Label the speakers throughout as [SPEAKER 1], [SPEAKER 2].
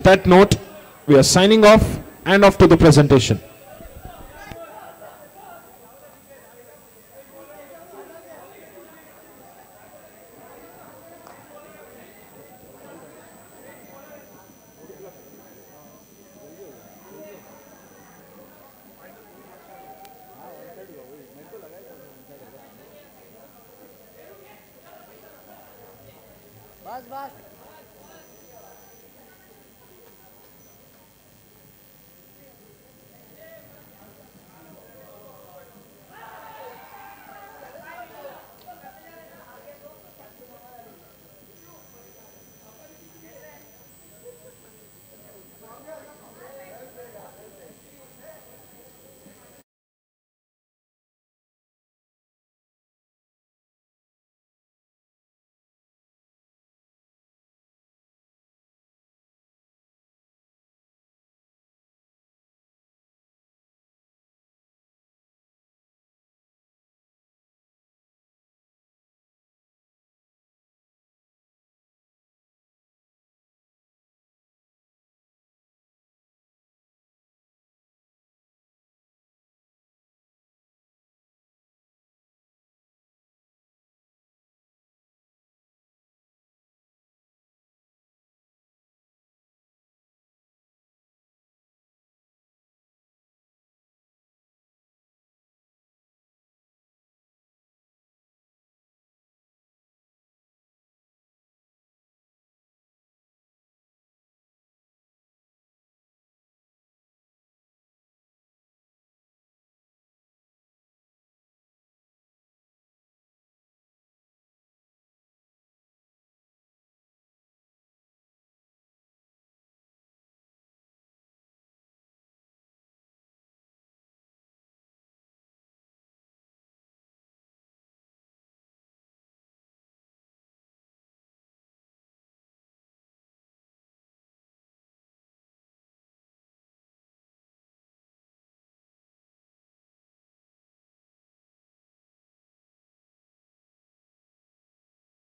[SPEAKER 1] that note, we are signing off and off to the presentation.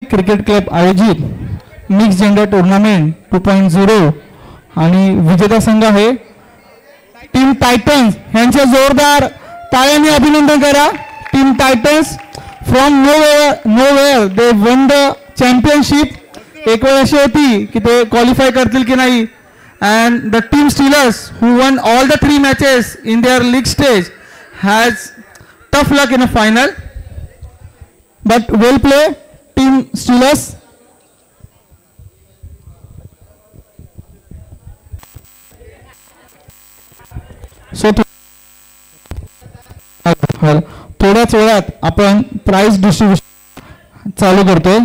[SPEAKER 2] Cricket club आयोजित mix gender tournament 2.0 आणि विजेता संघ आहे team Titans यांचे जोरदार टाळ्यांनी अभिनंदन करा. Team Titans from nowhere they one the championship. एक वेळ अशी होती की ते क्वालिफाय करतील की नाही. And the team Steelers who won all the 3 matches in their league stage has tough luck in a final but well play team Steelers. So थोड्याच वेळात आपण प्राइज डिस्ट्रीब्युशन चालू करतोय.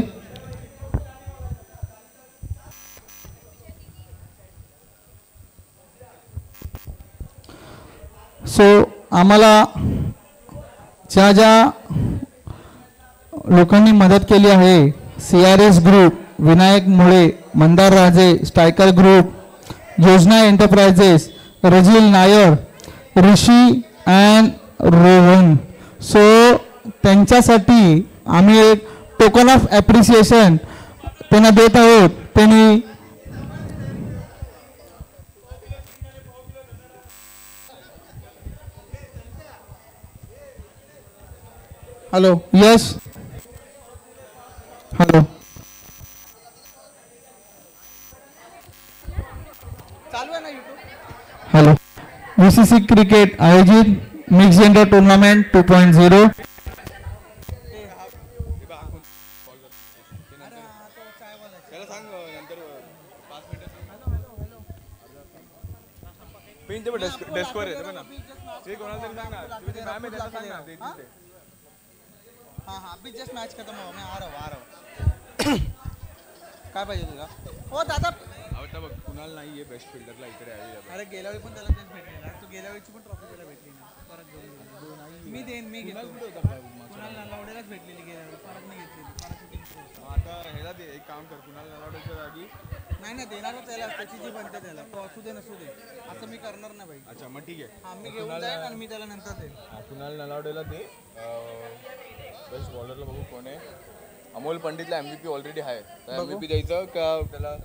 [SPEAKER 2] सो आम्हाला ज्या ज्या लोकांनी मदत केली आहे CRS group, Vinayak Mule, Mandar Raje, striker group, Yojana enterprises, Rajil Nair, Rishi and Rohan. So त्यांच्यासाठी आम्ही एक टोकन ऑफ ॲप्रिसिएशन त्यांना देत आहोत. त्यांनी hello yes hello hello VCC cricket आयोजित मिक्स जेंडर टूर्नामेंट 2.0
[SPEAKER 3] अभी जस्ट मैच खत्म हुआ. मैं आ रहा हूँ काय पाहिजे तुला. हो दादा
[SPEAKER 4] आता बघ कुणाल नाही आहे बेस्ट फिल्डरला इकडे आहे.
[SPEAKER 3] अरे गेल्या वेळी पण त्याला तेच भेटलेला. तू गेल्या वेळीची पण ट्रॉफी त्याला भेटली ना. परत घेऊन मी देईन. मी घेतो. कुणाल नलावडेलाच भेटलेली गेल्या वेळी. परत नाही घेतलेली.
[SPEAKER 4] आता ह्याला दे एक काम कर. कुणाल नलावडेच्या जागी
[SPEAKER 3] नाही ना देणार त्याला. त्याची जी बनते त्याला तो असू दे नसू दे असं मी करणार नाही भाई.
[SPEAKER 4] अच्छा मग ठीक आहे.
[SPEAKER 3] हां मी घेऊन जाईन आणि मी त्याला नंतर देईन.
[SPEAKER 4] कुणाल नलावडेला दे. बेस्ट बॉलरला बघू कोण आहे. अमोल पंडितला MVP ऑलरेडी आहे. MVP द्यायचं का त्याला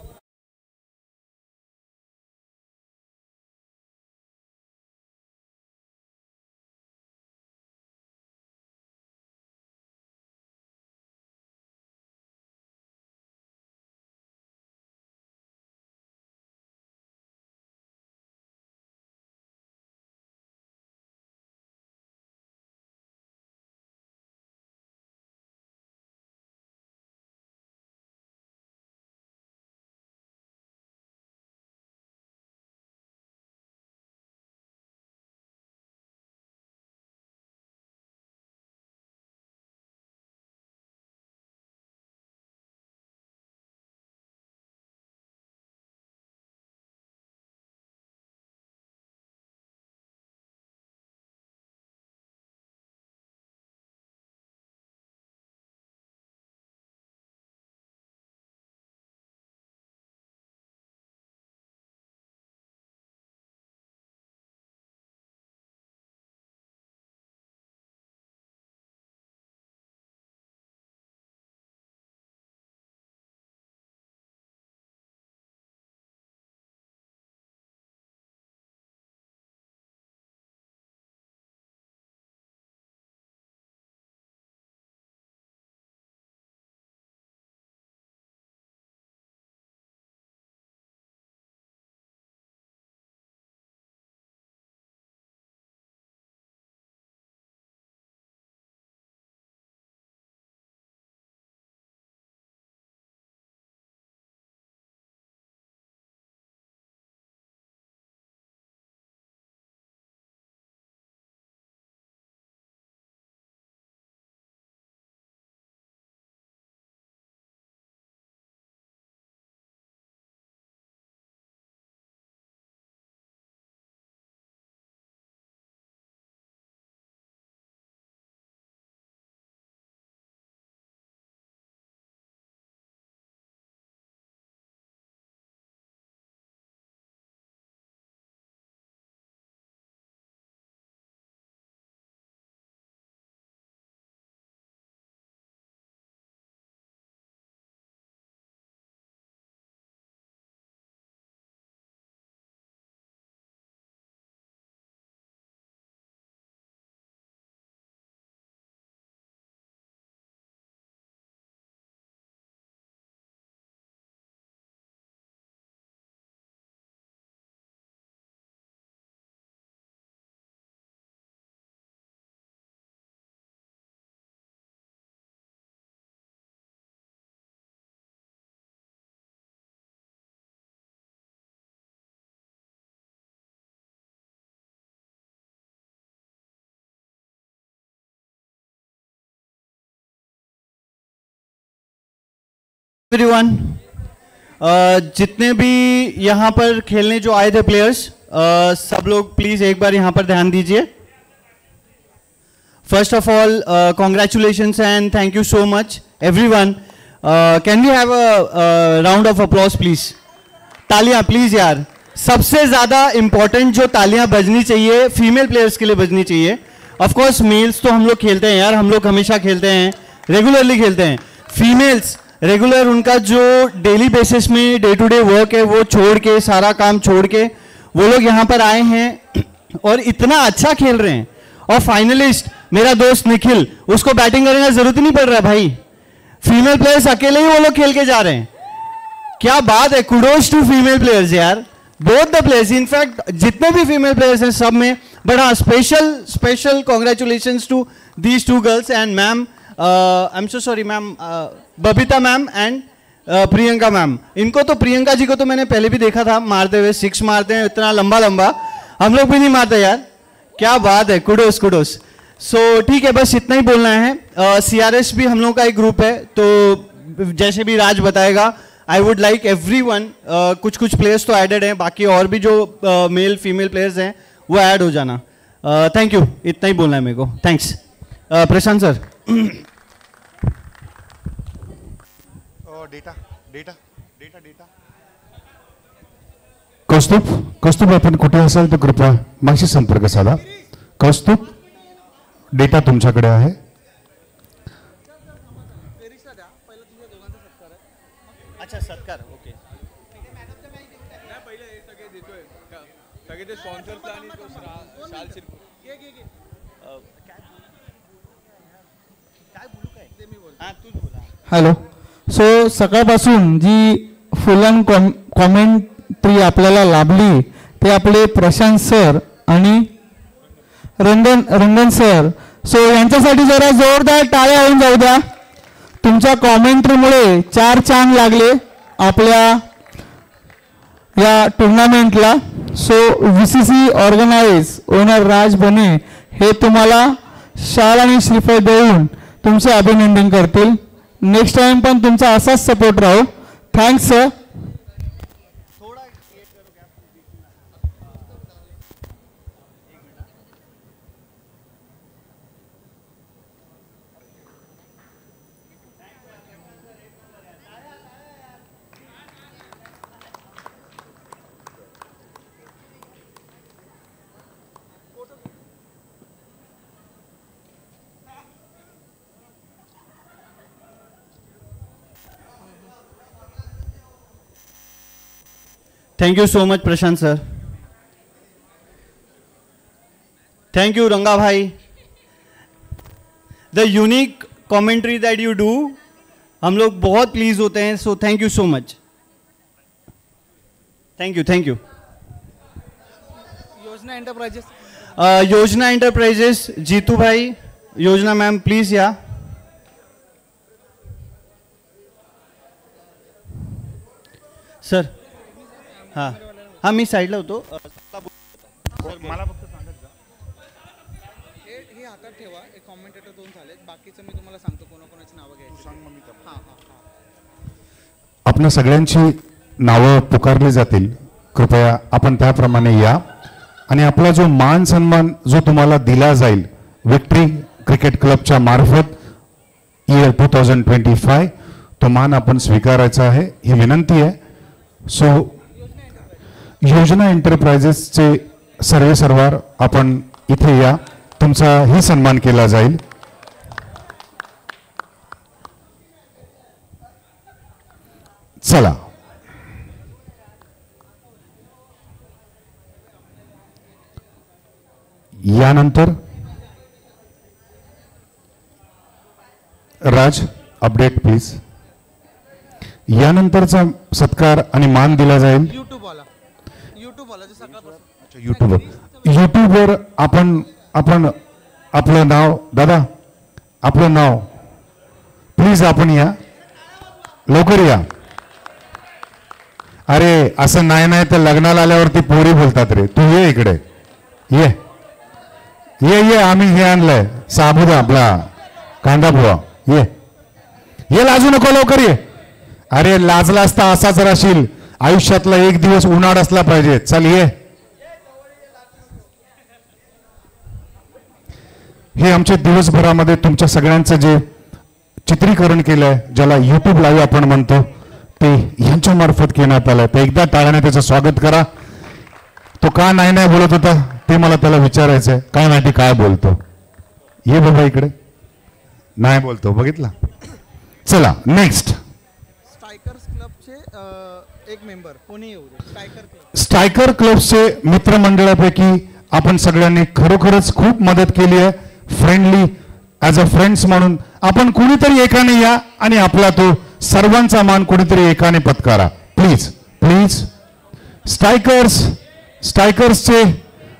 [SPEAKER 5] एवरीवन, जितने भी यहाँ पर खेलने जो आए थे प्लेयर्स, सब लोग प्लीज एक बार यहाँ पर ध्यान दीजिए. First of all, congratulations and thank you so much everyone. Can we have a round of applause please? तालियां प्लीज यार. सबसे ज्यादा इंपॉर्टेंट जो तालियां बजनी चाहिए फीमेल प्लेयर्स के लिए बजनी चाहिए. ऑफ कोर्स मेल्स तो हम लोग खेलते हैं यार, हम लोग हमेशा खेलते हैं, रेगुलरली खेलते हैं. फीमेल्स रेगुलर उनका जो डेली बेसिस में डे टू डे वर्क है वो छोड़ के, सारा काम छोड़ के वो लोग यहाँ पर आए हैं और इतना अच्छा खेल रहे हैं. और फाइनलिस्ट मेरा दोस्त निखिल, उसको बैटिंग करने का जरूरत नहीं पड़ रहा भाई. फीमेल प्लेयर्स अकेले ही वो लोग खेल के जा रहे हैं. क्या बात है. कुडोज टू फीमेल प्लेयर्स यार, बोथ द प्लेयर्स. इनफैक्ट जितने भी फीमेल प्लेयर्स हैं सब में. बट हाँ, special congratulations to these two girls and ma'am. I am so sorry ma'am, Babita ma'am and Priyanka ma'am. इनको तो, प्रियंका जी को तो मैंने पहले भी देखा था मारते हुए, 6 मारते हैं इतना लंबा लंबा. हम लोग भी नहीं मारते यार. क्या बात है. Kudos kudos. सो ठीक है, बस इतना ही बोलना है. CRS भी हम लोग का एक ग्रुप है, तो जैसे भी राज बताएगा, आई वुड लाइक एवरीवन, कुछ प्लेयर्स तो एडेड हैं, बाकी और भी जो मेल फीमेल प्लेयर्स हैं वो ऐड हो जाना. Thank you. इतना ही बोलना है मेरे को. Thanks. Prashant sir.
[SPEAKER 6] Data data data data
[SPEAKER 7] Kaustubh आपण कुठे असाल तर कृपया माझी संपर्क साधा. कौस्तुभ, डेटा तुमच्याकडे आहे.
[SPEAKER 5] अच्छा सत्कार. ओके.
[SPEAKER 2] हॅलो. सो सकाळपासून जी फुल अँड कॉमेंट्री आपल्याला लाभली ते आपले प्रशांत सर आणि रंगन सर. सो यांच्यासाठी जरा जोरदार टाळ्या होऊन जाऊ द्या. तुमच्या कॉमेंट्रीमुळे 4 चांद लागले आपल्या या टुर्नामेंटला. सो VCC ऑर्गनाइज ओनर राज बने हे तुम्हाला शाल आणि श्रीफळ देऊन तुमचे अभिनंदन करतील. नेक्स्ट टाइम पण तुमचा असाच सपोर्ट राहो. Thanks sir.
[SPEAKER 5] Thank you so much Prashant sir. Thank you रंगा भाई. The unique commentary that you do, हम लोग बहुत प्लीज होते हैं. So thank you so much. Thank you, thank you.
[SPEAKER 3] योजना एंटरप्राइजेस.
[SPEAKER 5] योजना एंटरप्राइजेस जीतू भाई, योजना मैम प्लीज या. सर. हां हां, मी साईडला होतो.
[SPEAKER 6] मला फक्त सांगत जा.
[SPEAKER 3] हे हातात ठेवा. एक कॉमेंटेटर 2 झाले, बाकीचं मी तुम्हाला सांगतो कोणाकोणाची नावं घ्यायची.
[SPEAKER 6] सांग मग मी करतो.
[SPEAKER 3] हां हां हां.
[SPEAKER 7] आपल्या सगळ्यांची नावं पुकारली जातील. कृपया आपण त्याप्रमाणे या आणि आपला जो मान सन्मान जो तुम्हाला दिला जाईल विक्ट्री क्रिकेट क्लबच्या मार्फत इयर 2025, तो मान आपण स्वीकारायचा आहे, ही विनंती आहे. सो योजना एंटरप्राइजेसचे सर्वे सर्वार आपण इथे या, तुमचाही सन्मान केला जाईल. चला. यानंतर राज अपडेट प्लीज. यानंतरचा सत्कार आणि मान दिला जाईल
[SPEAKER 3] यूट्यूब वाला जो सकाळपासून.
[SPEAKER 7] युट्यूबवर आपण आपलं नाव, दादा आपलं नाव प्लीज आपण या, लवकर या. अरे असं नाही तर लग्नाला आल्यावरती पोरी बोलतात रे. तू ये इकडे, ये ये आम्ही हे आणलंय साबुदा आपला कांदा पोहा. ये लाजू नको, लवकर ये. अरे लाजला असता असाच राहशील. आयुष्यातला एक दिवस उन्हाळ असला पाहिजे. चल ये. हे आमच्या दिवसभरामध्ये तुमच्या सगळ्यांचं जे चित्रीकरण केलंय, ज्याला युट्यूब लाईव्ह आपण म्हणतो, ते यांच्या मार्फत घेण्यात आलंय. तर एकदा टाळ्याने त्याचं स्वागत करा. तो का नाही बोलत होता ते मला त्याला विचारायचंय. काय माहिती काय बोलतो. ये बाबा इकडे. नाही बोलतो, बघितला. चला नेक्स्ट.
[SPEAKER 3] स्ट्रायकर्स क्लबचे एक मेंबर कोणी येऊ दे. Striker club.
[SPEAKER 7] स्ट्रायकर क्लबचे मित्रमंडळापैकी आपण सगळ्यांनी खरोखरच खूप मदत केली आहे. फ्रेंडली ॲज अ फ्रेंड्स म्हणून आपण कुणीतरी एकाने या आणि आपला तो सर्वांचा मान कुणीतरी एकाने पत्कारा. Please please. स्ट्रायकर्सचे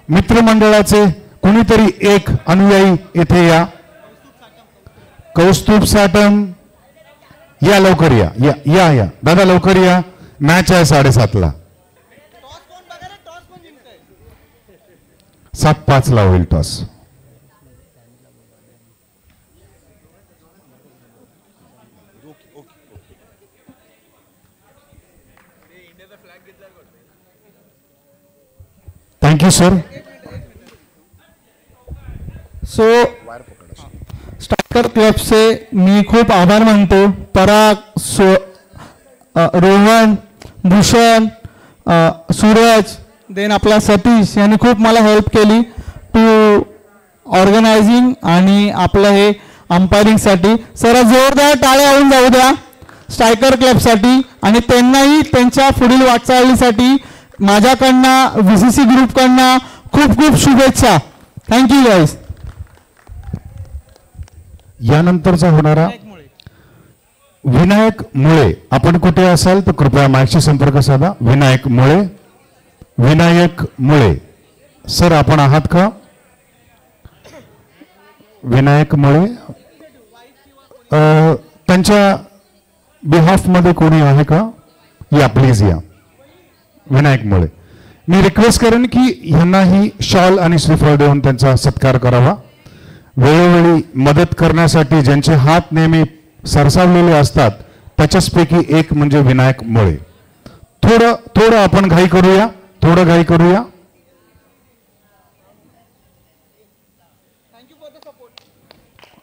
[SPEAKER 7] मित्रमंडळाचे कुणीतरी एक अनुयायी येथे या. कौस्तुभ साटम या, लवकर या. या या या दादा, लवकर या. मॅच आहे 7:30ला. 7:05 होईल toss. Thank you sir.
[SPEAKER 2] So striker क्लबचे मी खूप आभार मानतो. पराग, रोहन, भूषण, सूरज, देन आपला सतीश यांनी खूप मला हेल्प केली टू ऑर्गनायझिंग आणि आपलं हे अंपायरिंगसाठी. जरा जोरदार टाळ्या होऊन जाऊ द्या स्ट्रायकर क्लबसाठी आणि त्यांनाही त्यांच्या पुढील वाटचालीसाठी माझ्याकडनं VCC ग्रुपकडनं खूप खूप शुभेच्छा. Thank you guys.
[SPEAKER 7] यानंतरचा होणारा विनायक मुळे. आपण कुठे असाल तर कृपया माझ्याशी संपर्क साधा. विनायक मुळे. विनायक मुळे सर, आपण आहात का? विनायक मुळे त्यांच्या बिहाफमध्ये कोणी आहे का? या प्लीज या. विनायक मुळे. मी रिक्वेस्ट करेन की ह्यांनाही शॉल आणि श्रीफळ देऊन त्यांचा सत्कार करावा. वेळोवेळी मदत करण्यासाठी ज्यांचे हात नेहमी सरसावलेले असतात त्याच्याचपैकी एक म्हणजे विनायक मुळे. थोडं आपण घाई करूया. थोडं घाई करूया.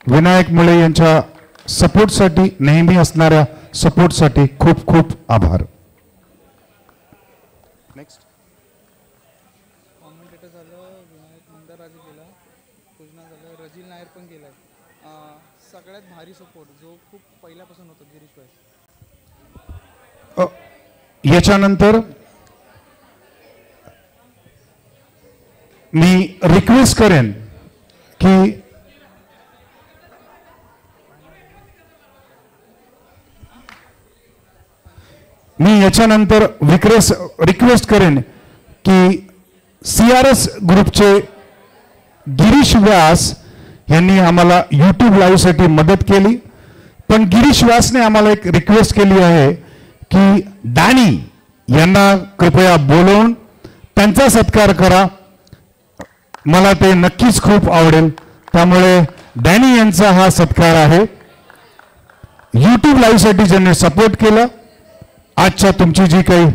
[SPEAKER 7] विनायक मुळे यांच्या सपोर्टसाठी, नेहमी असणाऱ्या सपोर्टसाठी खूप खूप आभार.
[SPEAKER 4] नेक्स्ट.
[SPEAKER 3] कॉमेंटेटर झालं, विनायक मंदाराजे गेला, पूजना झालं, रजिल नायर पण गेलाय. सगळ्यात भारी सपोर्ट जो खूप पहिल्यापासून होता गिरीश भाई.
[SPEAKER 7] याच्यानंतर मी रिक्वेस्ट करेन की रिक्वेस्ट करेन की CRS ग्रुपचे गिरीश व्यास यांनी आम्हाला YouTube लाईव्ह साठी मदत केली. पण गिरीश व्यासने आम्हाला एक रिक्वेस्ट केली आहे की डॅनी यांना कृपया बोलवून त्यांचा सत्कार करा. मला ते नक्कीच खूप आवडेल. त्यामुळे डॅनी यांचा हा सत्कार आहे. YouTube लाईव्ह साठी ज्यांनी सपोर्ट केलं. आजच्या तुमची जी काही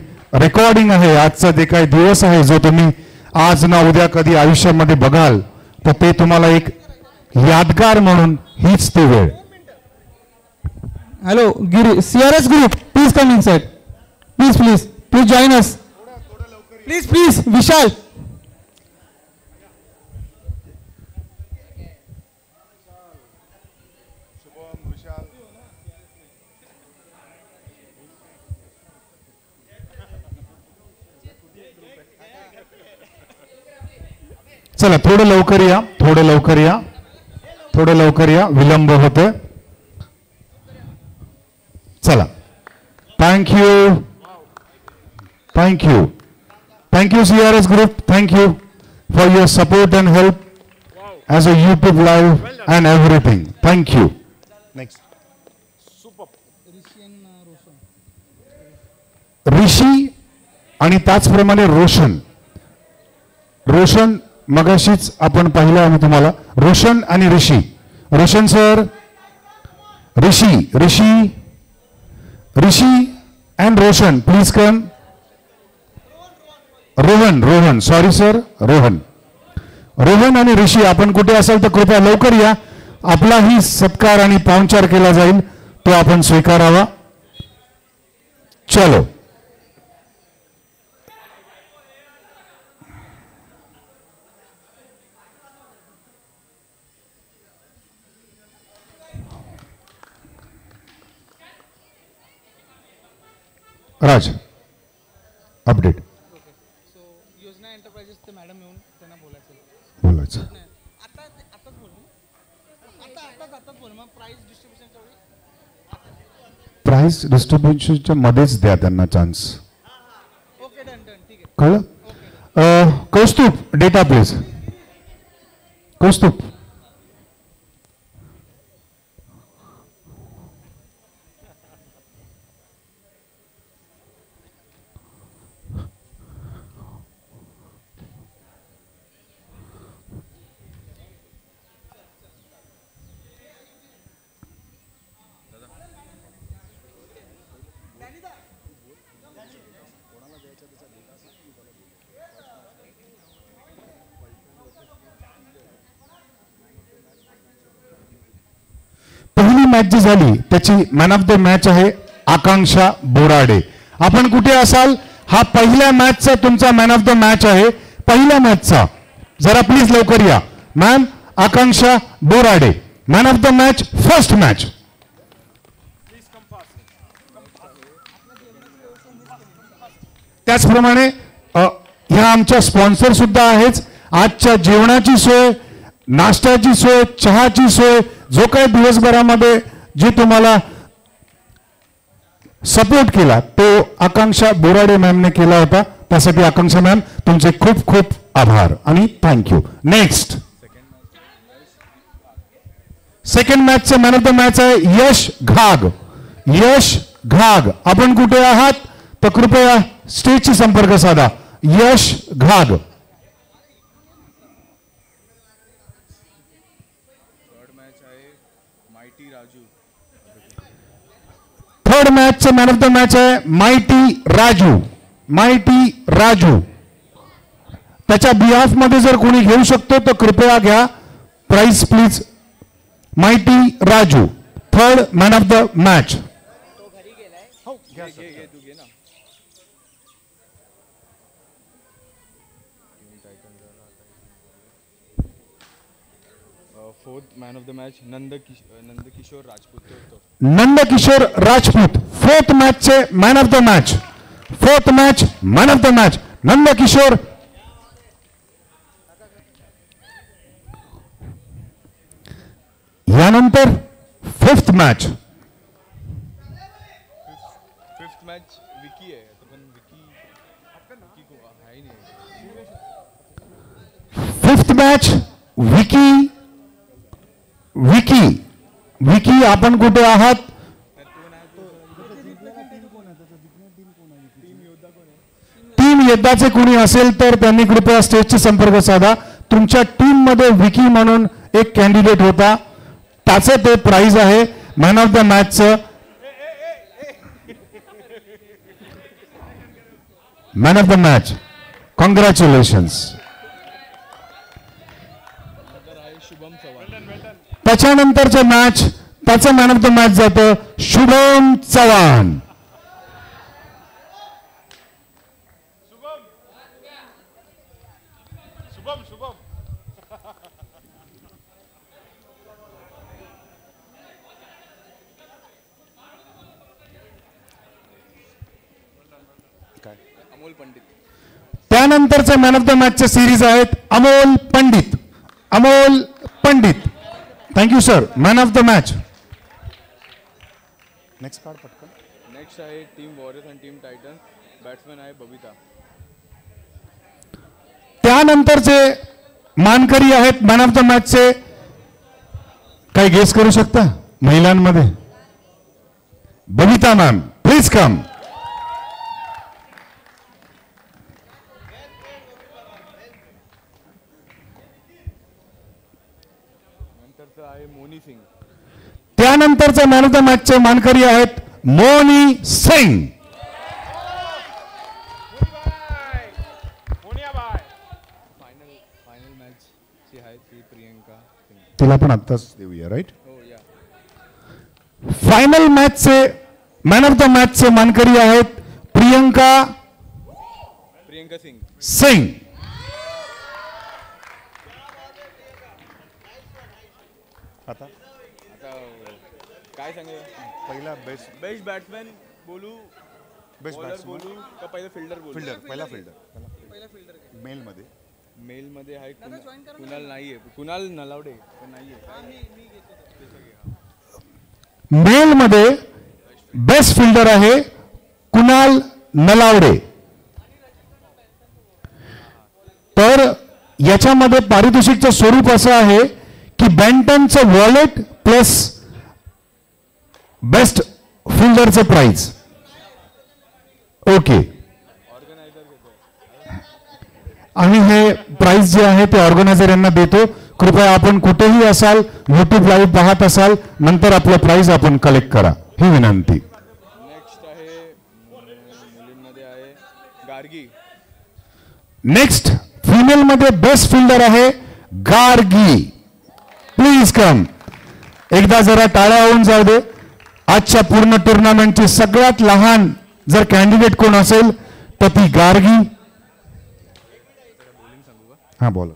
[SPEAKER 7] रेकॉर्डिंग आहे, आजचा जे काही दिवस आहे जो तुम्ही आज ना उद्या कधी आयुष्यामध्ये बघाल तर ते तुम्हाला एक यादगार म्हणून हीच ती वेळ.
[SPEAKER 2] Hello CRS group, please come inside. Please please please join us. Please please. Vishal.
[SPEAKER 7] चला थोडं लवकर या. थोडं लवकर या. थोडं लवकर या. विलंब होतोय. चला. Thank you. Thank you. Thank you CRS group. Thank you for your support and help as a YouTube live and everything. Thank you.
[SPEAKER 4] Next.
[SPEAKER 7] ऋषी आणि त्याचप्रमाणे रोशन. रोशन मगाशीच आपण पाहिलं आहे तुम्हाला. रोशन आणि Rishi. Roshan sir. Rishi. Rishi and Roshan, please come. Rohan sorry sir, Rohan आणि ऋषी, आपण कुठे असाल तर कृपया लवकर या. आपलाही सत्कार आणि पाहुणचार केला जाईल, तो आपण स्वीकारावा. चलो. राज अपडेट
[SPEAKER 3] सो योजना एंटरप्राइजेस ते मॅडम येऊन त्यांना बोलायचं.
[SPEAKER 7] बोलायचं.
[SPEAKER 3] आताच बोल आताच बोल मग प्राइस डिस्ट्रीब्युशनच्या वेळी
[SPEAKER 7] प्राइस डिस्ट्रीब्युशनच्या मध्येच द्या त्यांना चान्स.
[SPEAKER 3] ओके डन ठीक आहे.
[SPEAKER 7] कळलं. कौस्तुभ डेटा प्लीज. कौस्तुभ. पहिली मॅच जी झाली त्याची मॅन ऑफ द मॅच आहे आकांक्षा बोराडे. आपण कुठे असाल, हा पहिल्या मॅचचा तुमचा मॅन ऑफ द मॅच आहे, पहिल्या मॅचचा. जरा प्लीज लवकर या. Ma'am Akanksha Borade, man of the match, first match. त्याचप्रमाणे ह्या आमच्या स्पॉन्सर सुद्धा आहेच. आजच्या जेवणाची सोय, नाश्त्याची सोय, चहाची सोय, जो काही दिवसभरामध्ये जे तुम्हाला सपोर्ट केला तो आकांक्षा बोराडे मॅमने केला होता. त्यासाठी आकांक्षा मॅम तुमचे खूप खूप आभार आणि थँक्यू. नेक्स्ट सेकंड मॅचचे मॅन ऑफ द मॅच आहे यश घाग. यश घाग, आपण कुठे आहात तर कृपया स्टेजशी संपर्क साधा. यश घाग. थर्ड मॅचचे मॅन ऑफ द मॅच आहे माइटी राजू. माइटी राजू, त्याच्या बिहाफ मध्ये जर कोणी घेऊ शकतो तर कृपया घ्या. Prize please. Mighty Raju, third man of the match.
[SPEAKER 4] Fourth man of the match Nandkishore Rajput.
[SPEAKER 7] Nandkishore Rajput, fourth मॅचचे man of the match. Fourth match man of the match Nandkishore. यानंतर fifth match.
[SPEAKER 4] Fifth match Vicky आहे, पण विकी को आहे नाही.
[SPEAKER 7] Fifth match Vicky. विकी, विकी आपण कुठे आहात. टीम योद्धाचे कोणी असेल तर त्यांनी कृपया स्टेजशी संपर्क साधा. तुमच्या टीम मध्ये विकी म्हणून एक कॅन्डिडेट होता, त्याचे ते प्राइज आहे मॅन ऑफ द मॅचचं. Man of the match, congratulations. त्याच्यानंतरचे मॅच, त्याचं मॅन ऑफ द मॅच जातं शुभम चव्हाण.
[SPEAKER 4] अमोल पंडित.
[SPEAKER 7] त्यानंतरचे मॅन ऑफ द मॅचचे सिरीज आहेत Amol Pandit. Amol Pandit, thank you sir. Man of the match.
[SPEAKER 4] Next card पटकन. नेक्स्ट आहे टीम वॉरियर्स आणि टीम टायटन्स. बॅट्समॅन आहे बबिता.
[SPEAKER 7] त्यानंतरचे मानकरी आहेत मॅन ऑफ द मॅचचे. काही गेस करू शकता महिलांमध्ये. Babita ma'am, please come.
[SPEAKER 4] नंतरचं आहे मोनी सिंग.
[SPEAKER 7] त्यानंतरचे मॅन ऑफ द मॅचचे मानकरी आहेत मोनी सिंग.
[SPEAKER 4] फायनल मॅच जी आहे ती प्रियंका सिंग.
[SPEAKER 7] तिला पण आत्ताच देऊया, राईट?
[SPEAKER 4] हो या.
[SPEAKER 7] फायनल मॅचचे मॅन ऑफ द मॅचचे मानकरी आहेत प्रियंका
[SPEAKER 4] सिंग.
[SPEAKER 7] सिंग.
[SPEAKER 6] आता
[SPEAKER 4] काय सांगू
[SPEAKER 6] पहिला बेस्ट
[SPEAKER 4] बेस्ट बॅट्समॅन बोलू
[SPEAKER 6] बेस्ट
[SPEAKER 4] बॉलर
[SPEAKER 6] बॅट्समन
[SPEAKER 4] बोलू का पहिलं फिल्डर बोलू
[SPEAKER 6] फिल्डर पहिला फिल्डर
[SPEAKER 3] पहिला फिल्डर
[SPEAKER 6] मेलमध्ये
[SPEAKER 4] मेलमध्ये आहे कुणाल नाहीये कुणाल नलावडे पण नाहीये
[SPEAKER 7] मेल मध्ये बेस्ट फिल्डर आहे कुणाल नलावडे. तर याच्यामध्ये पारितोषिकचं स्वरूप असं आहे की बॅन्टनचं वॉलेट प्लस बेस्ट फिल्डरचं प्राइज. ओके. आणि हे प्राइज जे आहे ते ऑर्गनायझर यांना देतो. कृपया आपण कुठेही असाल, युट्यूब लाईव्ह पाहत असाल, नंतर आपलं प्राइज आपण कलेक्ट करा, ही विनंती.
[SPEAKER 4] नेक्स्ट आहे मुलींमध्ये आहे गार्गी.
[SPEAKER 7] नेक्स्ट फिमेल मध्ये बेस्ट फिल्डर आहे गार्गी. Please come. एकदा जरा टाळ्या होऊन जाऊ दे. आजच्या पूर्ण टुर्नामेंटची सगळ्यात लहान जर कॅन्डिडेट कोण असेल तर ती गार्गी. हा बोला.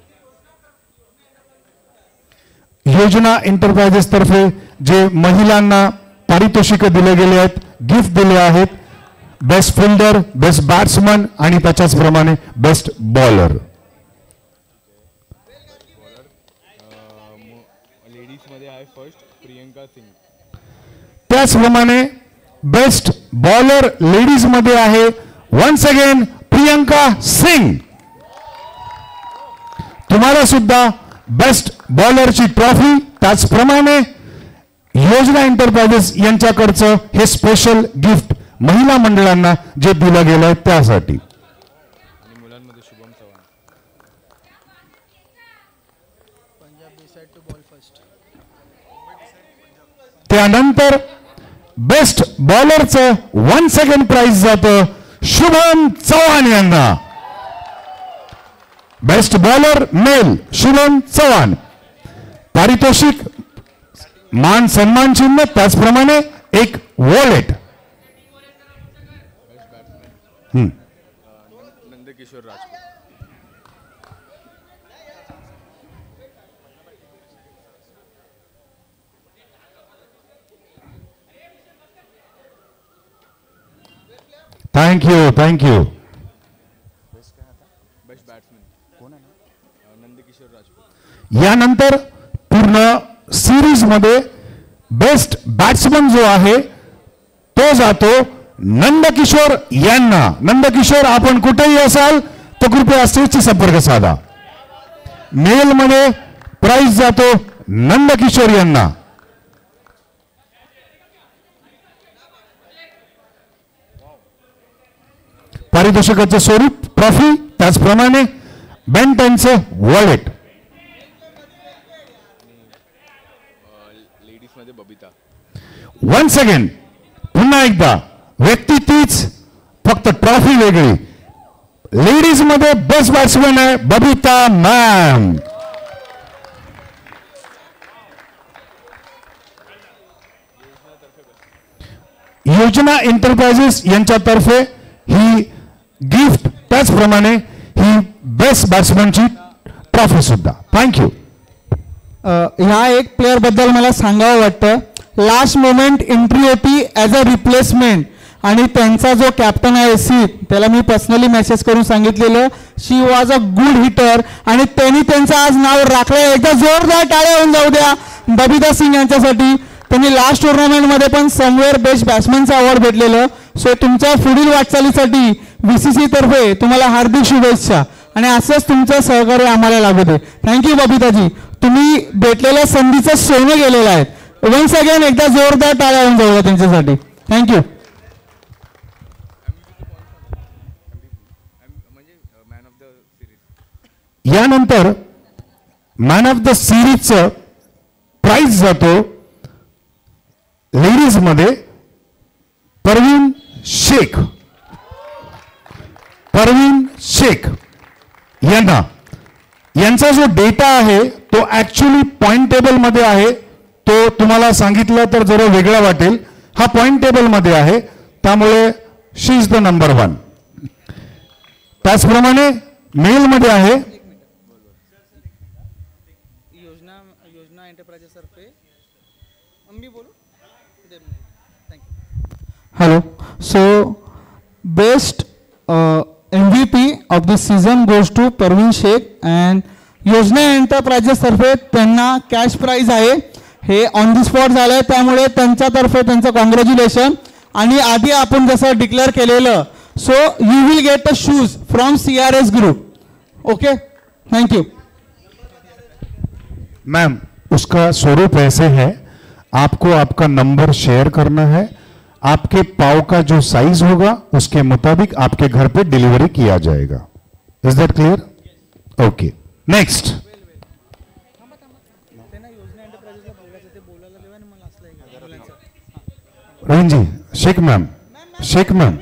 [SPEAKER 7] योजना एंटरप्राइजेस तर्फे जे महिलांना पारितोषिक दिले गेले आहेत, गिफ्ट दिले आहेत, बेस्ट फिल्डर, बेस्ट बॅट्समन आणि त्याच्याचप्रमाणे बेस्ट बॉलर.
[SPEAKER 4] लेडीज मध्ये आहे फर्स्ट प्रियंका सिंग.
[SPEAKER 7] त्याचप्रमाणे बेस्ट बॉलर लेडीज मध्ये आहे वन्स अगेन प्रियंका सिंग. तुम्हाला सुद्धा बेस्ट बॉलरची ट्रॉफी, त्याचप्रमाणे योजना एंटरप्राइजेस यांच्याकडचं हे स्पेशल गिफ्ट महिला मंडळांना जे दिलं गेलंय त्यासाठी.
[SPEAKER 4] आणि मुलांमध्ये Shubham Chavan.
[SPEAKER 3] Punjab decide to bowl first.
[SPEAKER 7] त्यानंतर बेस्ट बॉलरचं वन सेकंड प्राइज जातं शुभम चव्हाण यांना. Best bowler male Shubham Chavan. पारितोषिक मान सन्मान चिन्ह, त्याचप्रमाणे एक wallet.
[SPEAKER 4] Nandkishor Rajput.
[SPEAKER 7] Thank you thank you.
[SPEAKER 4] Best batsman कोण आहे? नंदकिशोर राजपूत.
[SPEAKER 7] यानंतर पूर्ण सिरीज मध्ये बेस्ट बॅट्समन जो आहे तो जातो नंदकिशोर यांना. नंदकिशोर आपण कुठेही असाल तर कृपया स्टेजशी संपर्क साधा. मेल मध्ये प्राइज जातो नंदकिशोर यांना. पारितोषिकाचे स्वरूप ट्रॉफी, त्याचप्रमाणे बेंटनचे वॉलेट.
[SPEAKER 4] लेडीज मध्ये बबिता.
[SPEAKER 7] वन्स अगेन पुन्हा एकदा व्यक्ती तीच, फक्त ट्रॉफी वेगळी. लेडीज मध्ये बेस्ट बॅट्समॅन आहे बबिता मॅम. योजना एंटरप्राइजेस यांच्यातर्फे ही गिफ्ट, त्याचप्रमाणे ही बेस्ट बॅट्समॅनची ट्रॉफी सुद्धा. थँक्यू.
[SPEAKER 2] ह्या एक प्लेअर बद्दल मला सांगावं वाटतं. लास्ट मोमेंट एंट्री होती ॲज अ रिप्लेसमेंट आणि त्यांचा जो कॅप्टन आहे सीत, त्याला मी पर्सनली मेसेज करून सांगितलेलं she was a good hitter आणि त्यांनी त्यांचं आज नाव राखलं. एकदा जोरदार टाळ्या होऊन जाऊ द्या बबिता सिंग यांच्यासाठी. त्यांनी लास्ट टुर्नामेंटमध्ये पण समवेअर बेस्ट बॅट्समनचं अवॉर्ड भेटलेलं. सो तुमच्या पुढील वाटचालीसाठी BCCI तर्फे तुम्हाला हार्दिक शुभेच्छा आणि असंच तुमचं सहकार्य आम्हाला लाभू दे. थँक्यू बबिताजी. तुम्ही भेटलेल्या संधीचं सोनं गेलेलं आहे. वन्स अगेन एकदा जोरदार टाळ्या होऊन जाऊया त्यांच्यासाठी. Thank you.
[SPEAKER 4] Man of the series.
[SPEAKER 7] यानंतर मॅन ऑफ द सिरीजचं प्राइज जातो लेडीज मध्ये परवीन शेख, परवीन शेख यांना, यांचा जो डेटा आहे तो ऍक्च्युली पॉइंट टेबल मध्ये आहे. तो तुम्हाला सांगितलं तर जरा वेगळा वाटेल. हा पॉइंट टेबल मध्ये आहे, त्यामुळे शी इज द नंबर 1. त्याचप्रमाणे मेल मध्ये आहे
[SPEAKER 3] योजना एंटरप्राइजेस तर्फे मी बोलू.
[SPEAKER 2] Hello. So, best MVP of this season goes to Parveen Sheikh and योजना एंटरप्राइजेस तर्फे त्यांना कॅश प्राइज आहे. हे ऑन दी स्पॉट झालंय, त्यामुळे त्यांच्यातर्फे त्यांचं कॉंग्रॅच्युलेशन. आणि आधी आपण जसं डिक्लेअर केलेलं, so you will get a shoes from CRS group. Okay, thank you.
[SPEAKER 7] Ma'am, उसका स्वरूप ऐसे है, आपको आपका नंबर शेयर करना है, आपके पाव का जो साइज होगा उसके मुताबिक आपके घर पे डिलीवरी किया जाएगा. Is that clear? Okay, next. Rohan ji, Shaikh ma'am, Shaikh ma'am.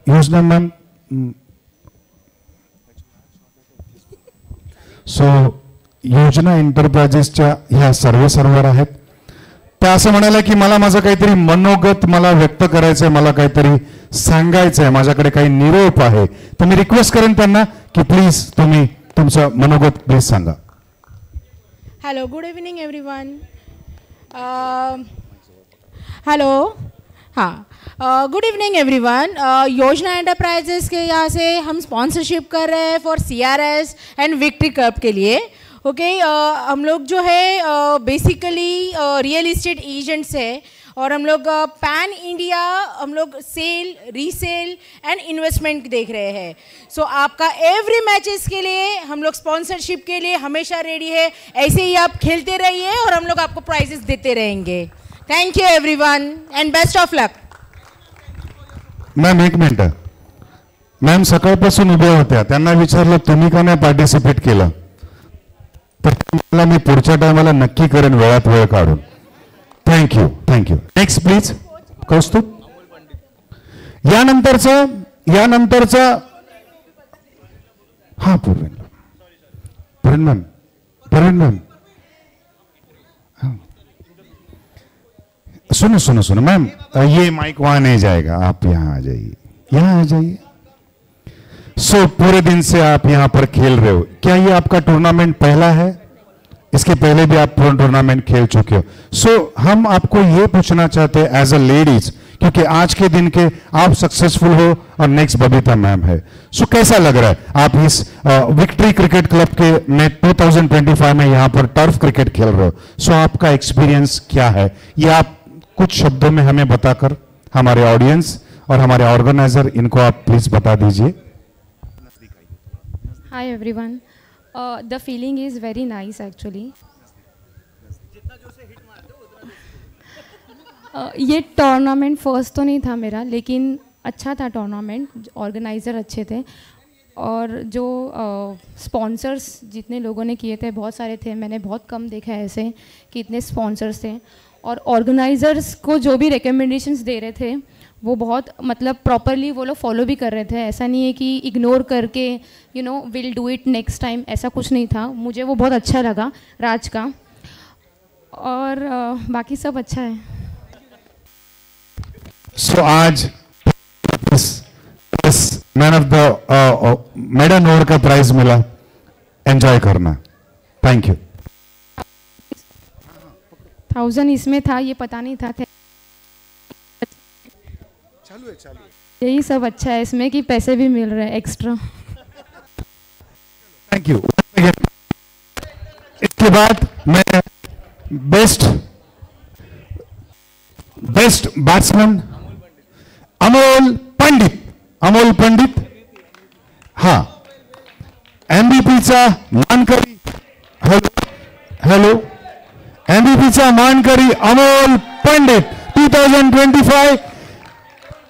[SPEAKER 7] Yojana ma'am, so Yojana एंटरप्राइजेसच्या ह्या सर्वर आहेत. त्या असं म्हणाल्या की मला माझं काहीतरी मनोगत मला व्यक्त करायचंय, मला काहीतरी सांगायचंय, माझ्याकडे काही निरोप आहे. तर मी रिक्वेस्ट करेन त्यांना की प्लीज तुम्ही तुमचं मनोगत please Sanga.
[SPEAKER 8] Hello, good evening everyone. Hello, हाँ, गुड इवनिंग एवरीवन. योजना एंटरप्राइजेस के यहाँ से हम स्पॉन्सरशिप कर रहे हैं for CRS and victory cup के लिए. ओके, हम लोग जो है बेसिकली रियल इस्टेट एजेंट्स है और हम लोग पैन इंडिया हम लोग सेल, रीसेल एंड इन्वेस्टमेंट देख रहे हैं. सो आपका एवरी मैचेस के लिए हम लोग स्पॉन्सरशिप के लिए हमेशा रेडी है. ऐसे ही आप खेलते रहिए और हम लोग आपको प्राइजेस देते रहेंगे. Thank you everyone and best of luck.
[SPEAKER 7] Ma'am, एक मिनिट. मॅम सकाळपासून उभ्या होत्या, त्यांना विचारलं तुम्ही का नाही पार्टिसिपेट केलं, तर मला मी पुढच्या टायमाला नक्की करेन वेळात वेळ काढून. Thank you, thank you. Next please. Kaustubh. यानंतरचा हा प्रवीण मॅम. सुनो मैम, ये माइक वहां नहीं जाएगा, आप यहाँ आ जाइए. सो पूरे दिन से आप यहाँ पर खेल रहे हो, क्या ये आपका टूर्नामेंट पहला है? इसके पहले भी आप टूर्नामेंट खेल चुके हो. सो हम आपको ये पूछना चाहते हैं एज अ लेडीज, क्योंकि आज के दिन के आप सक्सेसफुल हो और नेक्स्ट बबीता मैम है. सो कैसा लग रहा है आप इस विक्ट्री क्रिकेट क्लब के में 2025 में यहाँ पर टर्फ क्रिकेट खेल रहे हो? सो आपका एक्सपीरियंस क्या है, ये आप कुछ शब्दों में हमें बताकर हमारे ऑडियंस और हमारे ऑर्गेनाइजर इनको आप प्लीज बता दीजिए.
[SPEAKER 9] Hi everyone. The feeling is very nice actually. ये टूर्नामेंट फर्स्ट तो नहीं था मेरा, लेकिन अच्छा था टूर्नामेंट. ऑर्गेनाइज़र अच्छे थे और जो स्पॉन्सर्स जितने लोगों ने किए थे बहुत सारे थे. मैंने बहुत कम देखा है ऐसे कि इतने स्पॉन्सर्स थे. और ऑर्गेनाइज़र्स को जो भी रिकमेंडेशंस दे रहे थे वो बहुत मतलब प्रॉपरली वो लोग फॉलो भी कर रहे थे. ऐसा नहीं है कि इग्नोर करके will do it next time, ऐसा कुछ नहीं था. मुझे वो बहुत अच्छा लगा राज का. और बाकी सब अच्छा है.
[SPEAKER 7] सो आज man of the maiden over का प्राइज मिला, एंजॉय करना. Thank you.
[SPEAKER 9] 1000 इसमें था, ये पता नहीं था. यही सब अच्छा है इसमें कि पैसे भी मिल रहे हैं एक्स्ट्रा.
[SPEAKER 7] Thank you. इसके बाद मैं बेस्ट बैट्समैन अमोल पंडित, हाँ, एमबीपीचा मानकरी. हेलो, एमबीपीचा मानकरी अमोल पंडित 2025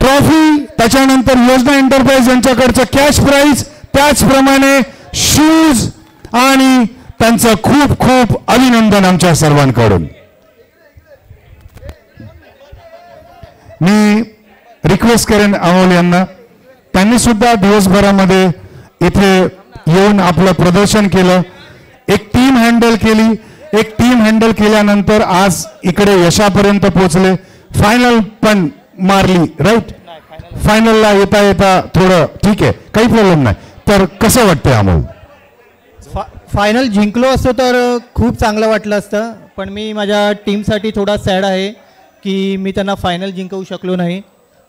[SPEAKER 7] ट्रॉफी, त्याच्यानंतर योजना एंटरप्राइज यांच्याकडचं कॅश प्राइज, त्याचप्रमाणे शूज आणि त्यांचं खूप खूप अभिनंदन आमच्या सर्वांकडून. मी रिक्वेस्ट करेन अमोल यांना, त्यांनी सुद्धा दिवसभरामध्ये इथे येऊन आपलं प्रदर्शन केलं, एक टीम हँडल केली, एक टीम हँडल केल्यानंतर आज इकडे यशापर्यंत पोहोचले, फायनल पण मारली राईट. फायनलला येता येता थोडं ठीक आहे, काही प्रॉब्लेम नाही. तर कसं वाटतंय अमोल?
[SPEAKER 5] फायनल जिंकलो असतो तर खूप चांगलं वाटलं असतं, पण मी माझ्या टीमसाठी थोडा सॅड आहे की मी त्यांना फायनल जिंकवू शकलो नाही.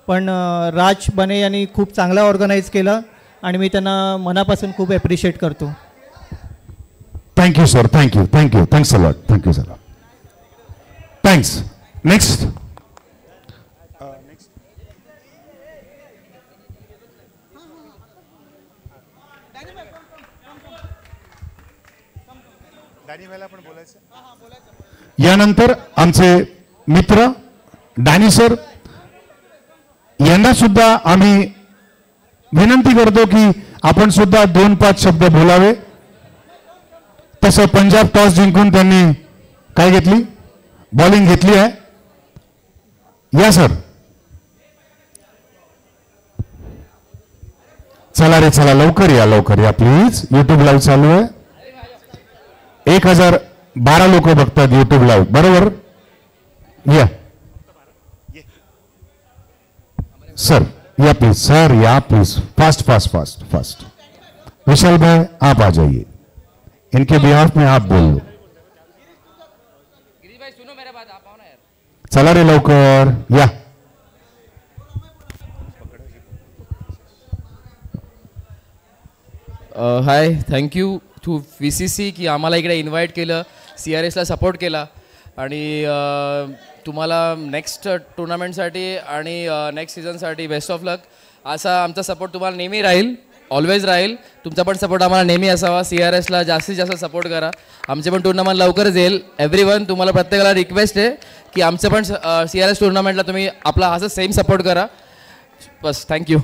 [SPEAKER 5] पण राज बने यांनी खूप चांगलं ऑर्गनाईज केलं आणि मी त्यांना मनापासून खूप ॲप्रिशिएट करतो.
[SPEAKER 7] Thank you sir, thank you thank you, thanks a lot, thank you sir, thanks. Next यानंतर आमचे मित्र डॅनी सर यांना सुद्धा आम्ही विनंती करतो की आपण सुद्धा 2-5 शब्द बोलावे. तसं पंजाब टॉस जिंकून त्यांनी काय घेतली, बॉलिंग घेतली आहे. या सर. चला रे चला, लवकर या लवकर या प्लीज. युट्यूब लाईव्ह चालू आहे. 1012 लोक बघतात युट्यूब लाईव्ह, बरोबर. या सर, या प्लीज सर, या please, fast fast fast fast. Vishal भाई आप आ जाइए, इनके बिहाफ में आप बोल लो. चला रे लवकर या.
[SPEAKER 10] हाय, थँक्यू टू VCC की आम्हाला इकडे इन्व्हाइट केलं, CRSला सपोर्ट केला आणि तुम्हाला नेक्स्ट टुर्नामेंटसाठी आणि नेक्स्ट सीझनसाठी बेस्ट ऑफ लक. असा आमचा सपोर्ट तुम्हाला नेहमी राहील, ऑलवेज राहील. तुमचा पण सपोर्ट आम्हाला नेहमी असावा. CRSला जास्तीत जास्त सपोर्ट करा. आमचे पण टुर्नामेंट लवकरच येईल. एव्हरीवन, तुम्हाला प्रत्येकाला रिक्वेस्ट आहे की आमचं पण CRS टुर्नामेंटला तुम्ही आपला असं सेम सपोर्ट करा. बस, थँक्यू.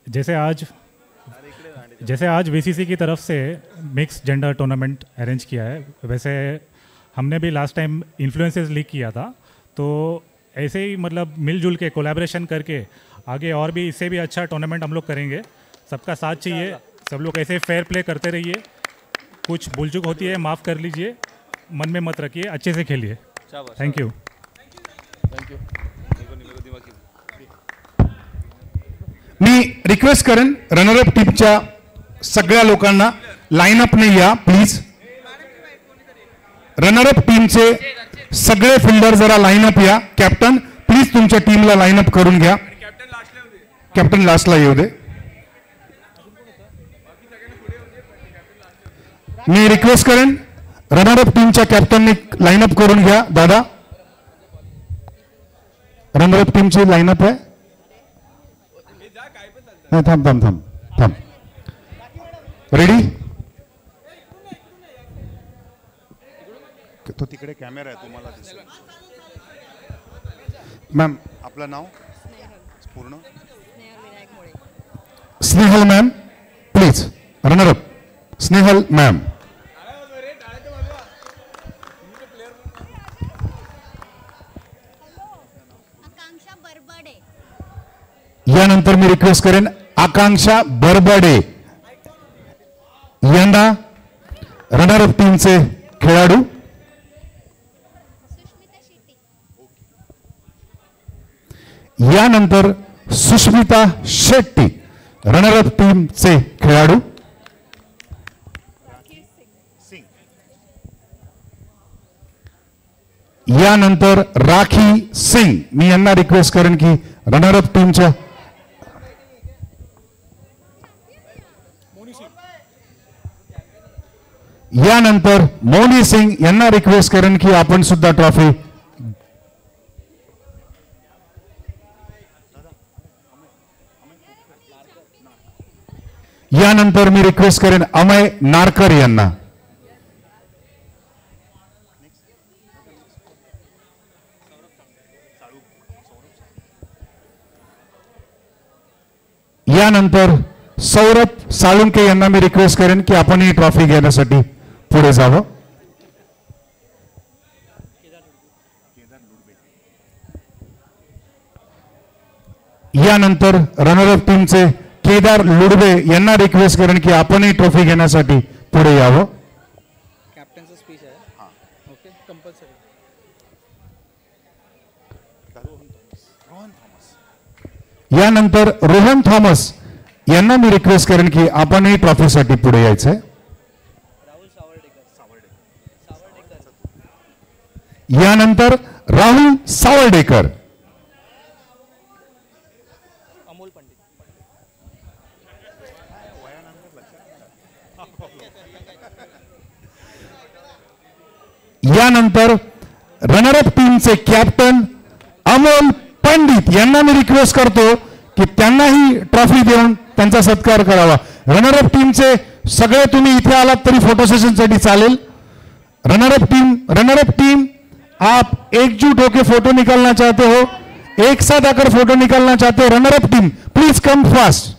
[SPEAKER 11] जैसे आज VCC की तरफ से मिक्स जेंडर टूर्नामेंट अरेंज किया है, वैसे हमने भी लास्ट टाइम इन्फ्लुएंसेस लीक किया था, तो ऐसे ही मतलब मिलजुल के कोलैबोरेशन करके आगे और भी इससे भी अच्छा टूर्नामेंट हम लोग करेंगे. सबका साथ चाहिए, सब लोग ऐसे फेयर प्ले करते रहिए. कुछ भूल चूक होती है माफ़ कर लीजिए, मन में मत रखिए, अच्छे से खेलिए. Thank you.
[SPEAKER 7] मी रिक्वेस्ट करेन रनरअप टीमच्या सगळ्या लोकांना लाईनअपने या प्लीज. रनरअप टीमचे सगळे फिल्डर जरा लाईनअप या. कॅप्टन प्लीज तुमच्या टीमला लाईनअप करून घ्या. कॅप्टन लास्टला येऊ दे. मी रिक्वेस्ट करेन रनरअप टीमच्या कॅप्टनने लाईनअप करून घ्या. दादा, रनरअप टीमची लाईनअप आहे. थांब थांब थांब थांब. रेडी.
[SPEAKER 6] तो तिकडे कॅमेरा आहे, तुम्हाला दिसेल. मॅम आपलं नाव पूर्ण?
[SPEAKER 7] Snehal ma'am please. Runner-up Snehal ma'am. यानंतर मी रिक्वेस्ट करेन आकांक्षा बरबडे यांना रनरअप टीमचे खेळाडू. यानंतर सुष्मिता शेट्टी रनरअप टीमचे खेळाडू. यानंतर राखी सिंग, मी यांना रिक्वेस्ट करेन की रनरअप टीमच्या यानंतर मोनी सिंग यांना रिक्वेस्ट करेन की आपण सुद्धा ट्रॉफी. यानंतर मी रिक्वेस्ट करेन अमय नारकर यांना. यानंतर सौरभ साळुंके यांना मी रिक्वेस्ट करेन की आपण ही ट्रॉफी घेण्यासाठी पुढे जावं. यानंतर रनरअप टीमचे केदार लुडबे यांना रिक्वेस्ट करेन की आपण ही ट्रॉफी घेण्यासाठी पुढे यावं.
[SPEAKER 3] कॅप्टनचं स्पीच आहे. Okay compulsory.
[SPEAKER 7] यानंतर रोहन थॉमस यांना मी रिक्वेस्ट करेन की आपण ही ट्रॉफीसाठी पुढे यायचंय. यानंतर राहुल सावर्डेकर. यानंतर रनरअप टीमचे कॅप्टन अमोल पंडित यांना मी रिक्वेस्ट करतो की त्यांनाही ट्रॉफी देऊन त्यांचा सत्कार करावा. रनरअप टीमचे सगळे तुम्ही इथे आलात तरी फोटो सेशनसाठी चालेल. रनरअप टीम आप एकजुट होकर फोटो निकालना चाहते हो, एक साथ आकर फोटो निकालना चाहते हो. Runner-up team please come fast.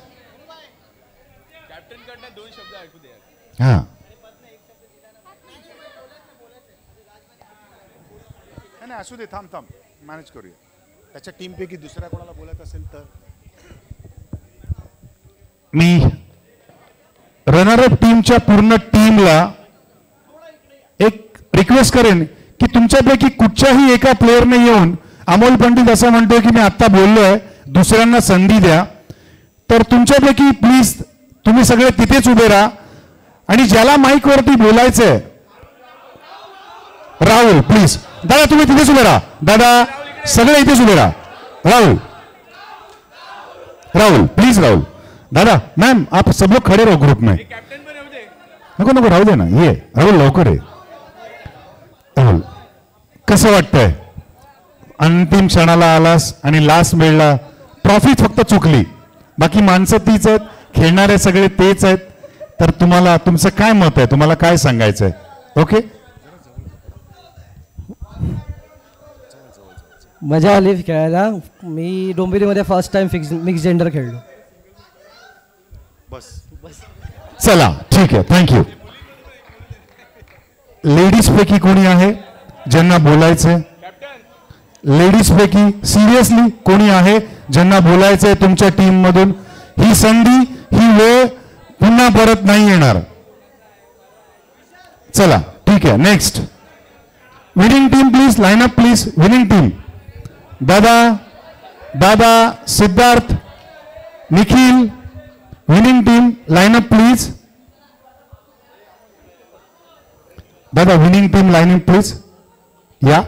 [SPEAKER 7] हाँ
[SPEAKER 6] नाही असू दे, थांब मॅनेज करूया. त्याच्या टीमपैकी दुसऱ्या कोणाला बोलायचं असेल तर.
[SPEAKER 7] मी रनरअप टीमच्या पूर्ण टीमला एक रिक्वेस्ट करेन की तुमच्यापैकी कुठच्याही एका प्लेअरने येऊन, अमोल पंडित असं म्हणतोय की मी आता बोललोय, दुसऱ्यांना संधी द्या, तर तुमच्यापैकी प्लीज तुम्ही सगळे तिथेच उभे राहा आणि ज्याला माईक वरती बोलायचंय, राहुल प्लीज, दादा तुम्ही तिथेच उभे राहा, दादा सगळे इथेच उभे राहा. राहुल प्लीज, राहुल दादा, मैम आप सब लोग खड़े रहो ग्रुप में. नको नको राहू दे ना, ये राहुल लवकर आहे. राहुल कसं वाटतंय, अंतिम क्षणाला आलास आणि लास्ट वेळला ट्रॉफी फक्त चुकली, बाकी माणसं तीच आहेत, खेळणारे सगळे तेच आहेत, तर तुम्हाला तुमचं काय मत आहे, तुम्हाला काय सांगायचंय? ओके,
[SPEAKER 12] मजा आली खेळायला. मी डोंबिवलीमध्ये फर्स्ट टाइम मिक्स जेंडर खेळलो.
[SPEAKER 6] बस
[SPEAKER 7] चला ठीक आहे, थँक्यू. लेडीज पैकी कोणी आहे ज्यांना बोलायचंय? लेडीज पैकी सिरियसली कोणी आहे ज्यांना बोलायचंय तुमच्या टीम मधून? ही संधी, ही वेळ पुन्हा परत नाही येणार. चला ठीक आहे, next winning team please, line up please. Winning team दादा Siddharth Nikhil, winning team line up please. दादा winning team line up please या.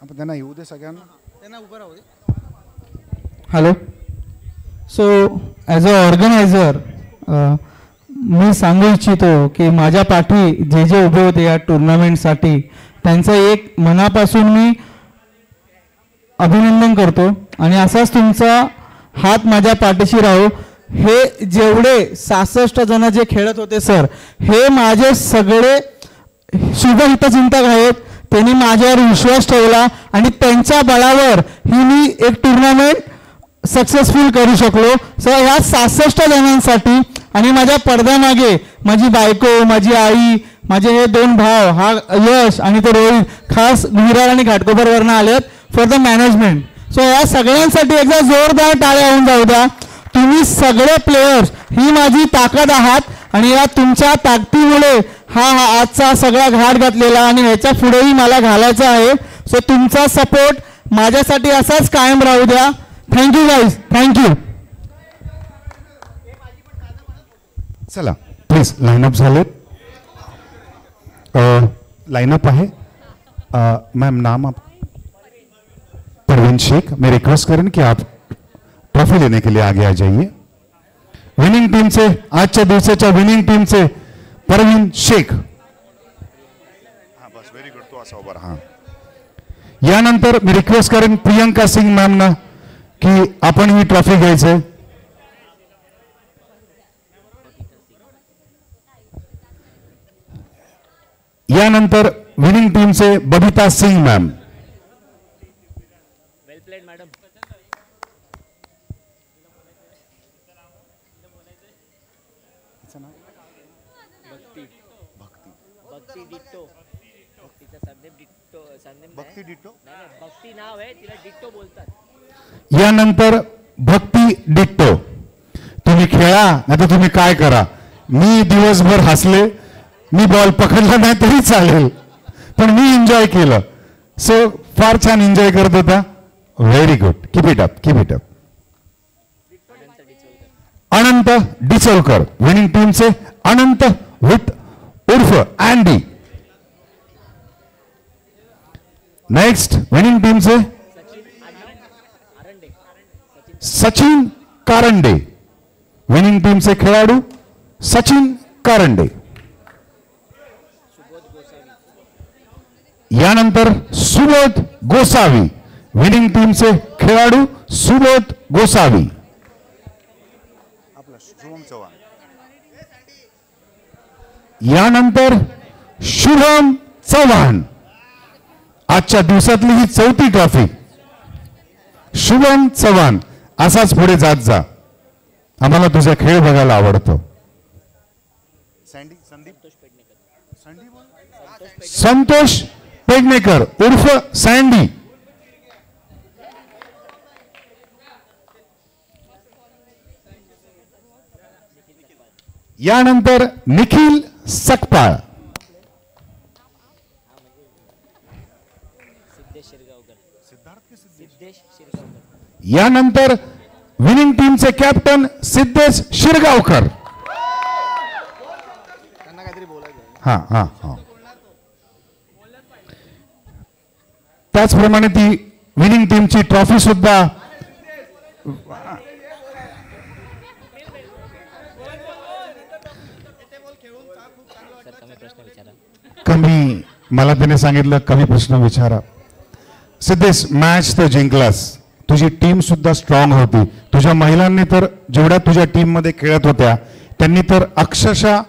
[SPEAKER 6] आपण त्यांना येऊ दे सगळ्यांना,
[SPEAKER 3] त्यांना उभं राहू दे.
[SPEAKER 2] Hello. So as a organizer मी सांगू इच्छितो की माझ्या पाठी जे जे उभे होते या टुर्नामेंटसाठी त्यांचं एक मनापासून मी अभिनंदन करतो आणि असाच तुमचा हात माझ्या पाठीशी राहो. हे जेवढे 66 जण जे खेळत होते सर, हे माझे सगळे शुभहितचिंतक आहेत. त्यांनी माझ्यावर विश्वास ठेवला आणि त्यांच्या बळावर ही मी एक टुर्नामेंट सक्सेसफुल करू शकलो. सर ह्या 66 जणांसाठी आणि माझ्या पडद्यामागे माझी बायको, माझी आई, माझे हे 2 भाव, हा यश आणि ते रोहित, खास विरार आणि घाटकोपरवरनं आलेत फॉर द मॅनेजमेंट. सो या सगळ्यांसाठी एकदा जोरदार टाळ्या होऊन जाऊ द्या. तुम्ही सगळे प्लेयर्स ही माझी ताकद आहात आणि या तुमच्या ताकदीमुळे हा आजचा सगळा घाट घातलेला आणि ह्याच्या पुढेही मला घालायचा आहे. सो तुमचा सपोर्ट माझ्यासाठी असाच कायम राहू द्या. Thank you guys, thank you.
[SPEAKER 7] चला प्लीज लाइनअप झालेत. लाइनअप आहे. मैम नाम आप? परवीन शेख. मैं रिक्वेस्ट करें कि आप ट्रॉफी लेने के लिए आगे आ जाइए. विनिंग टीम से आजच्या दिवसाच्या विनिंग टीम से परवीन शेख.
[SPEAKER 6] हां बस व्हेरी गुड. तो असा उभा राहा.
[SPEAKER 7] यानंतर मी रिक्वेस्ट करेन प्रियंका सिंग मॅम ना की आपण ही ट्रॉफी घ्यायचंय. यानंतर विनिंग टीम से बबीता सिंग मैम.
[SPEAKER 6] भक्ती डिट्टो
[SPEAKER 13] भक्ती नाव आहे तिला डिट्टो बोलतात.
[SPEAKER 7] यानंतर भक्ती डिट्टो. तुम्ही खेळा नाही तर तुम्ही काय करा, मी दिवसभर हसले, मी बॉल पकडला नाही तरी चालेल, पण मी एन्जॉय केलं. सो फार छान एन्जॉय करत होता. Very good, keep it up, keep it up. Anant Dicholkar winning टीमचे अनंत विथ उर्फ अँडी. नेक्स्ट विनिंग टीमचे सचिन कारंडे. विनिंग टीमचे खेळाडू सचिन कारंडे. यानंतर सुबोध गोसावी. विनिंग टीमचे खेळाडू सुबोध गोसावी.
[SPEAKER 6] आपला शुभम चव्हाण.
[SPEAKER 7] यानंतर शुभम चव्हाण. आजच्या दिवसातली ही 4थी ट्रॉफी. शुभम चव्हाण, असाच पुढे जात जा, आम्हाला तुझा खेळ बघायला आवडतो. संतोष पेडणेकर उर्फ सँडी. यानंतर निखिल सकपाळ. यानंतर विनिंग टीमचे कॅप्टन सिद्धेश शिरगावकर. हा हा हा. त्याचप्रमाणे ती विनिंग टीमची ट्रॉफी सुद्धा कमी, मला त्याने सांगितलं कमी प्रश्न विचारा. सिद्धेश, मॅच तर जिंकलास, तुझी टीम सुद्धा स्ट्रॉंग होती. तुझ्या महिलांनी तर जेवढ्या तुझ्या टीम मध्ये खेळत होत्या त्यांनी तर अक्षरशः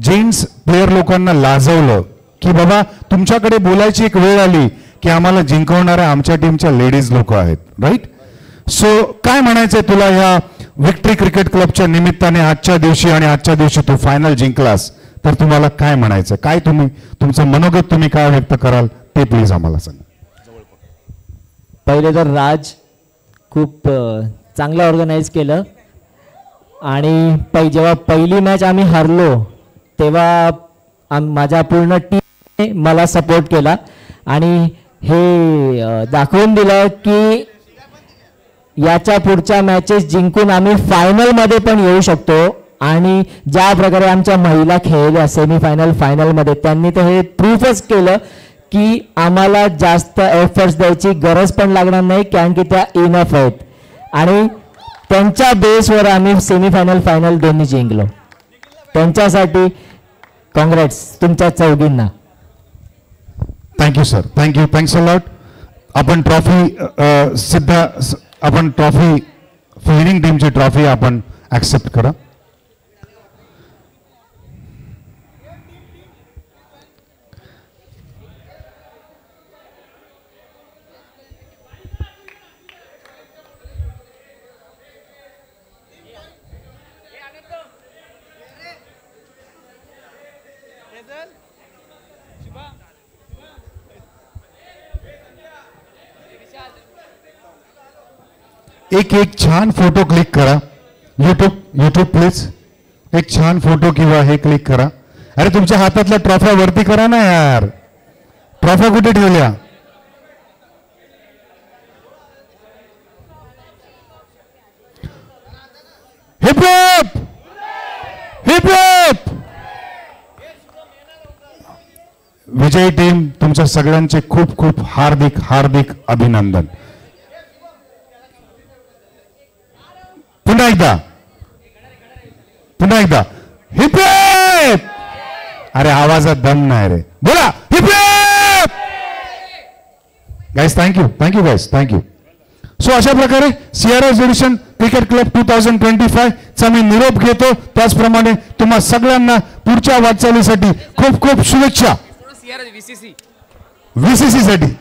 [SPEAKER 7] जेंट्स प्लेयर लोकांना लाजवलं की बाबा तुमच्याकडे बोलायची एक वेळ आली की आम्हाला जिंकवणाऱ्या आमच्या टीमच्या लेडीज लोक आहेत, राईट? सो काय म्हणायचंय तुला ह्या विक्ट्री क्रिकेट क्लबच्या निमित्ताने आजच्या दिवशी, आणि आजच्या दिवशी तू फायनल जिंकलास तर तुम्हाला काय म्हणायचं, काय तुम्ही तुमचं मनोगत तुम्ही काय व्यक्त कराल ते प्लीज आम्हाला सांगा.
[SPEAKER 13] पहिले तर राज खूप चांगलं ऑर्गनाईज केलं, आणि जेव्हा पहिली मॅच आम्ही हरलो तेव्हा माझ्या पूर्ण टीमने मला सपोर्ट केला आणि हे दाखवून दिलं की याच्या पुढच्या मॅचेस जिंकून आम्ही फायनलमध्ये पण येऊ शकतो. आणि ज्या प्रकारे आमच्या महिला खेळल्या सेमीफायनल फायनलमध्ये, त्यांनी तर हे प्रूफच केलं की आम्हाला जास्त एफर्ट्स द्यायची गरज पण लागणार नाही, कारण की त्या इनफ आहेत. आणि त्यांच्या बेसवर आम्ही सेमीफायनल फायनल दोन्ही जिंकलो. त्यांच्यासाठी काँग्रेट्स तुमच्या चौघींना.
[SPEAKER 7] Thank you sir, thank you, thanks a lot. आपण ट्रॉफी सिद्ध, आपण ट्रॉफी विनिंग टीमची ट्रॉफी आपण ऍक्सेप्ट करा. एक छान फोटो क्लिक करा. यूट्यूब प्लीज एक छान फोटो किंवा हे क्लिक करा. अरे तुमच्या हातातल्या ट्रॉफ्या वरती करा ना यार, ट्रॉफ्या कुठे ठेवल्या? Hip hip hip hip. विजयी टीम, तुमच्या सगळ्यांचे खूप खूप हार्दिक हार्दिक अभिनंदन. पुन्हा एकदा हिप हिप. अरे आवाजात दम नाही रे, बोला hip hip. Guys thank you guys, thank you. So अशा प्रकारे CRS एडिशन क्रिकेट क्लब 2025 चा मी निरोप घेतो. त्याचप्रमाणे तुम्हा सगळ्यांना पुढच्या वाटचालीसाठी खूप खूप शुभेच्छा. VCC साठी